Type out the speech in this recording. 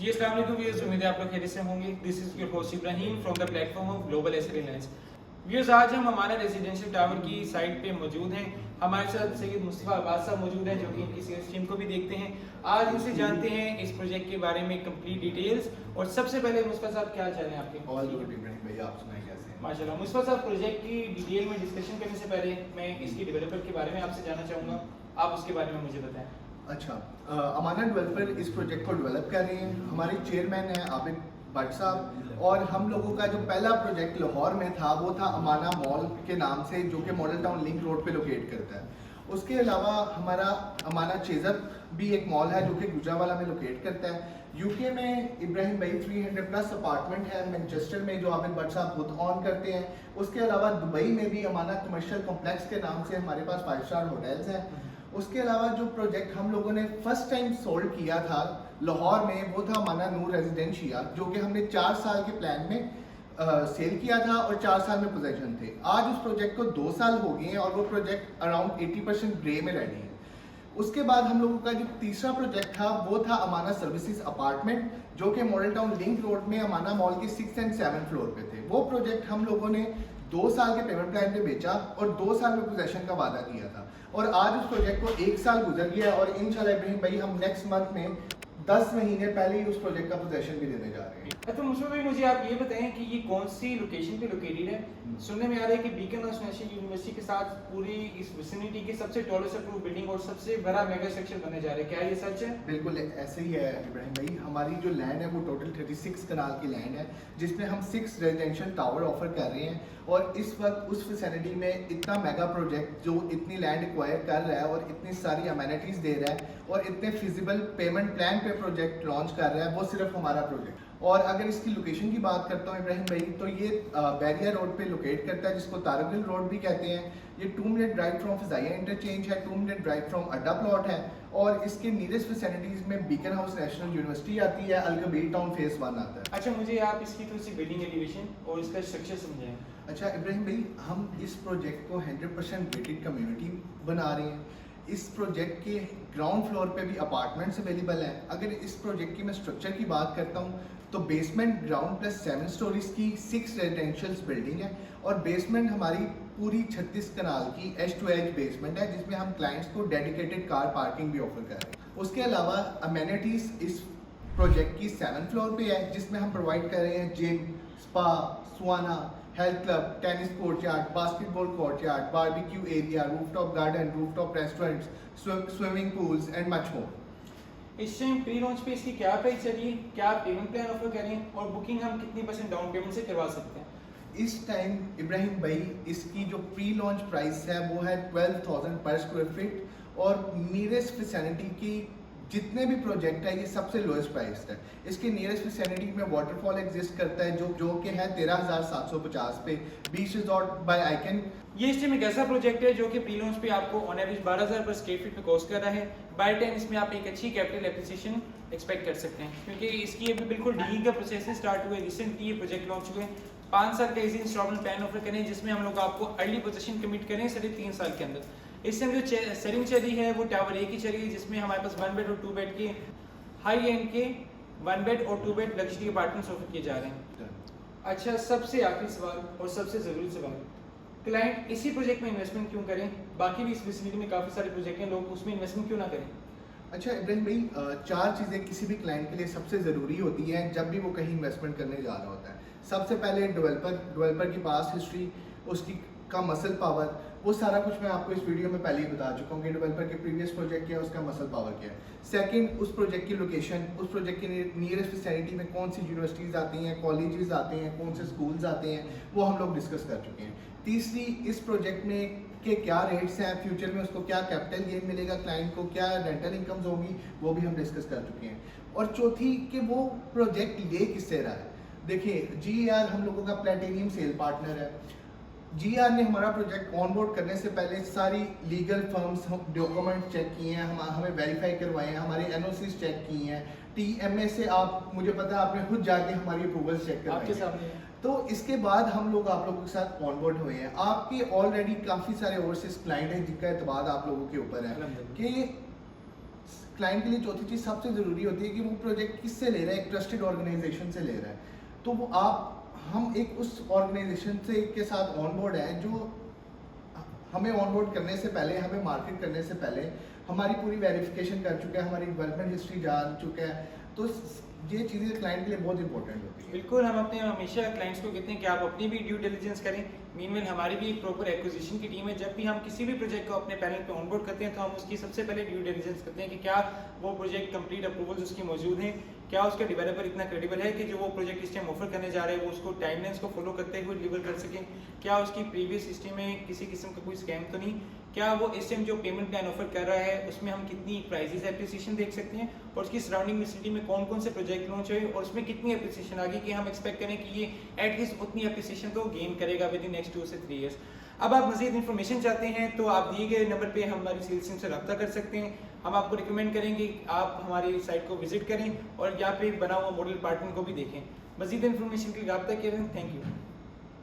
जी अस्सलाम वालेकुम व्यूअर्स, उम्मीद है आप लोग खैरियत से होंगे। This is your host Ibrahim from the platform of global asset analyst. Viewers, आज हम हमारा रेजिडेंशियल टावर की साइट पे मौजूद हैं। हमारे साथ सैयद मुस्तफ़ा अब्बास साहब मौजूद हैं जो कि इनकी सेल्स टीम को भी देखते हैं। आज इनसे जानते हैं इस प्रोजेक्ट के बारे में कंप्लीट डिटेल्स। और सबसे पहले मुस्तफ़ा साहब, क्या चाह रहे हैं आपके? ऑल गुड इब्राहिम भाई, आप सुनाइए कैसे हैं? माशाल्लाह। मुस्तफ़ा साहब, प्रोजेक्ट की डिटेल में डिस्कशन करने से पहले मैं इसकी डेवलपर के बारे में आपसे जानना चाहूँगा। आप उसके बारे में मुझे बताएं। अच्छा, अमाना डेवलपर इस प्रोजेक्ट को डेवलप कर रहे हैं। हमारे चेयरमैन हैं आबिद भट्ट साहब। और हम लोगों का जो पहला प्रोजेक्ट लाहौर में था वो था अमाना मॉल के नाम से, जो कि मॉडल टाउन लिंक रोड पे लोकेट करता है। उसके अलावा हमारा अमाना चेजर भी एक मॉल है जो कि गुजरावाला में लोकेट करता है। यूके में इब्राहिम भाई 300 प्लस अपार्टमेंट है मैनचेस्टर में, जो आबिद भट्ट साहब खुद ऑन करते हैं। उसके अलावा दुबई में भी अमाना कमर्शियल कॉम्प्लेक्स के नाम से हमारे पास 5 स्टार होटल्स हैं। उसके अलावा जो प्रोजेक्ट हम लोगों ने फर्स्ट टाइम सोल्ड किया था लाहौर में, वो था अमाना नूर रेजिडेंशिया, जो कि हमने 4 साल के प्लान में सेल किया था और 4 साल में पोजेशन थे। आज उस प्रोजेक्ट को 2 साल हो गए हैं और वो प्रोजेक्ट अराउंड 80% ग्रे में रेडी है। उसके बाद हम लोगों का जो तीसरा प्रोजेक्ट था वो था अमाना सर्विसेज अपार्टमेंट, जो कि मॉडल टाउन लिंक रोड में अमाना मॉल के 6 एंड 7 फ्लोर पे थे। वो प्रोजेक्ट हम लोगों ने 2 साल के पेमेंट प्लान पे बेचा और 2 साल में पोजेशन का वादा किया था। और आज उस प्रोजेक्ट को 1 साल गुजर गया और इंशाल्लाह इब्राहिम भाई हम नेक्स्ट मंथ में 10 महीने पहले ही उस प्रोजेक्ट का पोजेशन भी देने जा रहे हैं। अच्छा मुझे भाई, मुझे आप ये बताएं कि ये कौन सी लोकेशन पे लोकेटेड है? सुनने में आ रहा है कि बीकन नेशनल यूनिवर्सिटी के साथ पूरी इस विसिनिटी की सबसे टॉलेस्ट अप्रूव्ड बिल्डिंग और सबसे बड़ा मेगा स्ट्रक्चर बनने जा रहा है। क्या ये सच है? बिल्कुल ऐसे ही है इब्राहिम भाई। हमारी जो लैंड है वो टोटल 36 कनाल की लैंड है, जिसमें हम 6 रेजिडेंशियल टावर ऑफर कर रहे हैं। और इस वक्त उस फैसिलिटी में इतना मेगा प्रोजेक्ट जो इतनी लैंड एक्वायर कर रहा है और इतनी सारी अमेनिटीज़ दे रहा है और इतने फिजिबल पेमेंट प्लान पे प्रोजेक्ट लॉन्च कर रहा है, वो सिर्फ हमारा प्रोजेक्ट। और अगर इसकी लोकेशन की बात करता हूँ इब्राहिम भाई, तो ये बैरियर रोड पे लोकेट करता है, जिसको तारगल रोड भी कहते हैं। ये 2 मिनट ड्राइव फ्रॉम फजाइया इंटरचेंज है, 2 मिनट ड्राइव फ्रॉम अड्डा प्लॉट है। और इसके नियरेस्ट फैसिलिटीज़ में बीकन हाउस नेशनल यूनिवर्सिटी आती है, अलकबीर टाउन फेज 1 आता है। अच्छा, मुझे आप इसकी थोड़ी सी बिल्डिंग एलिवेशन और इसका स्ट्रक्चर समझाएं। अच्छा इब्राहिम भाई, हम इस प्रोजेक्ट को 100% गेटेड कम्युनिटी बना रहे हैं। इस प्रोजेक्ट के ग्राउंड फ्लोर पे भी अपार्टमेंट्स अवेलेबल हैं। अगर इस प्रोजेक्ट की मैं स्ट्रक्चर की बात करता हूँ तो बेसमेंट ग्राउंड प्लस 7 स्टोरीज की 6 रेजिडेंशियल बिल्डिंग है। और बेसमेंट हमारी पूरी 36 कनाल की एज टू एज बेसमेंट है, जिसमें हम क्लाइंट्स को डेडिकेटेड कार पार्किंग भी ऑफर कर रहे हैं। उसके अलावा अमेनिटीज़ इस प्रोजेक्ट की 7 फ्लोर पे है, जिसमें हम प्रोवाइड कर रहे हैं gym, spa, sauna, health club, tennis courtyard, basketball courtyard, barbecue area, rooftop garden, rooftop restaurants, swimming pools and much more. इस टाइम प्री लॉन्च पे इसकी क्या प्राइस चलिए, क्या पेमेंट प्लान ऑफर करें और बुकिंग हम कितनी % डाउन पेमेंट से करवा सकते हैं? इस टाइम इब्राहिम भाई इसकी जो प्री लॉन्च प्राइस है वो है 12,000 पर स्क्वायर फीट। और नियरेस्ट फैसिलिटी की जितने भी प्रोजेक्ट है ये सबसे लोएस्ट प्राइस है। इसके नियरेस्ट फैसिलिटी में वाटरफॉल एग्जिस्ट करता है जो कि है 13,750 पे, बीच रिजॉर्ट बाय आइकन। ये इस टाइम एक ऐसा प्रोजेक्ट है जो कि प्री लॉन्च पे आपको ऑन एवरेज 12,000 पर स्क्वायर फीट पे कॉस्ट कर रहा है। बाय टाइम इसमें आप एक अच्छी कैपिटल एप्रिसिएशन एक्सपेक्ट कर सकते हैं, क्योंकि इसकी अभी बिल्कुल डीलिंग का प्रोसेस स्टार्ट हुआ है। रिसेंटली ये प्रोजेक्ट लॉन्च हुए। 5 साल का इजी इंस्टॉलमेंट प्लान ऑफर करें, जिसमें हम लोग आपको अर्ली पोजीशन कमिट करें 3.5 साल के अंदर। इस टाइम जो सेलिंग चली है वो टावर ए की चली है, जिसमें हमारे पास 1 बेड और 2 बेड के हाई एंड के 1 बेड और 2 बेड लग्जरी अपार्टमेंट्स ऑफर किए जा रहे हैं। अच्छा, सबसे आखिरी सवाल और सबसे ज़रूरी सवाल, क्लाइंट इसी प्रोजेक्ट में इन्वेस्टमेंट क्यों करें? बाकी भी इस विसिनिटी में काफ़ी सारे प्रोजेक्ट हैं, लोग उसमें इन्वेस्टमेंट क्यों ना करें? अच्छा इब्राहिम भाई, 4 चीज़ें किसी भी क्लाइंट के लिए सबसे ज़रूरी होती हैं जब भी वो कहीं इन्वेस्टमेंट करने जा रहा होता है। सबसे पहले डेवलपर की पास हिस्ट्री, उसकी का मसल पावर, वो सारा कुछ मैं आपको इस वीडियो में पहले ही बता चुका हूँ कि डेवलपर के प्रीवियस प्रोजेक्ट क्या है, उसका मसल पावर क्या है। सेकंड, उस प्रोजेक्ट की लोकेशन, उस प्रोजेक्ट की नियरेस्ट फैसिलिटी में कौन सी यूनिवर्सिटीज़ आती हैं, कॉलेजेस आते हैं, कौन से स्कूल्स आते हैं, वो हम लोग डिस्कस कर चुके हैं। तीसरी, इस प्रोजेक्ट में के क्या रेट्स हैं, फ्यूचर में उसको क्या कैपिटल गेन मिलेगा, क्लाइंट को क्या रेंटल इनकम्स होंगी, वो भी हम डिस्कस कर चुके हैं। और चौथी कि वो प्रोजेक्ट ले किससे रहा है। देखिए GR हम लोगों का प्लेटिनियम सेल पार्टनर है। GR ने हमारा प्रोजेक्ट ऑनबोर्ड करने से पहले सारी लीगल फर्म्स डॉक्यूमेंट चेक किए हैं, हमें वेरीफाई करवाए हैं, हमारी NOCs चेक की हैं, TMA से आप मुझे पता है आपने खुद जाके हमारी अप्रूवल्स चेक करवाई आपके हैं। सामने तो इसके बाद हम लोग आप लोगों के साथ ऑनबोर्ड हुए हैं। आपके ऑलरेडी काफ़ी सारे ओवरसीज क्लाइंट हैं जिनका एतबार आप लोगों के ऊपर है कि क्लाइंट के लिए चौथी चीज़ सबसे ज़रूरी होती है कि वो प्रोजेक्ट किससे ले रहा है, एक ट्रस्टेड ऑर्गेनाइजेशन से ले रहा है। तो वो हम एक उस ऑर्गेनाइजेशन से के साथ ऑन बोर्ड है जो हमें ऑन बोर्ड करने से पहले, हमें मार्केट करने से पहले हमारी पूरी वेरिफिकेशन कर चुका है, हमारी डेवलपमेंट हिस्ट्री जान चुका है। तो ये चीज़ें क्लाइंट के लिए बहुत इंपॉर्टेंट होती है। बिल्कुल, हम अपने हमेशा क्लाइंट्स को कहते हैं कि आप अपनी भी ड्यू डिलिजेंस करें। मीनवेल हमारी भी एक प्रॉपर एक्विजिशन की टीम है। जब भी हम किसी भी प्रोजेक्ट को अपने पैनल पे ऑनबोर्ड करते हैं तो हम उसकी सबसे पहले ड्यू डिलिजेंस करते हैं कि क्या वो प्रोजेक्ट कंप्लीट अप्रूवल्स उसकी मौजूद हैं, क्या उसका डेवलपर इतना क्रेडिबल है कि जो वो प्रोजेक्ट इस टाइम ऑफर करने जा रहे हैं वो उसको टाइमलाइंस को फॉलो करते हुए डिलीवर कर सकें, क्या उसकी प्रीवियस हिस्ट्री में किसी किस्म का कोई स्कैम तो नहीं, क्या वो इस टाइम जो पेमेंट प्लान ऑफर कर रहा है उसमें हम कितनी प्राइजेस एप्रिसिएशन देख सकते हैं और उसकी सराउंडिंग विसिटी में कौन कौन से प्रोजेक्ट लॉन्च हुए और उसमें कितनी एप्रिसिएशन आ गई कि हम एक्सपेक्ट करें कि ये एटलीस्ट उतनी एप्रिसिएशन तो गेन करेगा विद इन नेक्स्ट 2 से 3 ईयर्स। अब आप मजीद इन्फॉर्मेशन चाहते हैं तो आप दिए गए नंबर पे हमारी सेल्स टीम से रब्ता कर सकते हैं। हम आपको रिकमेंड करेंगे कि आप हमारी साइट को विजिट करें और यहाँ पे बना हुआ मॉडल पार्टनर को भी देखें। मजीद इन्फॉर्मेशन के लिए रब्ता करें। Thank you.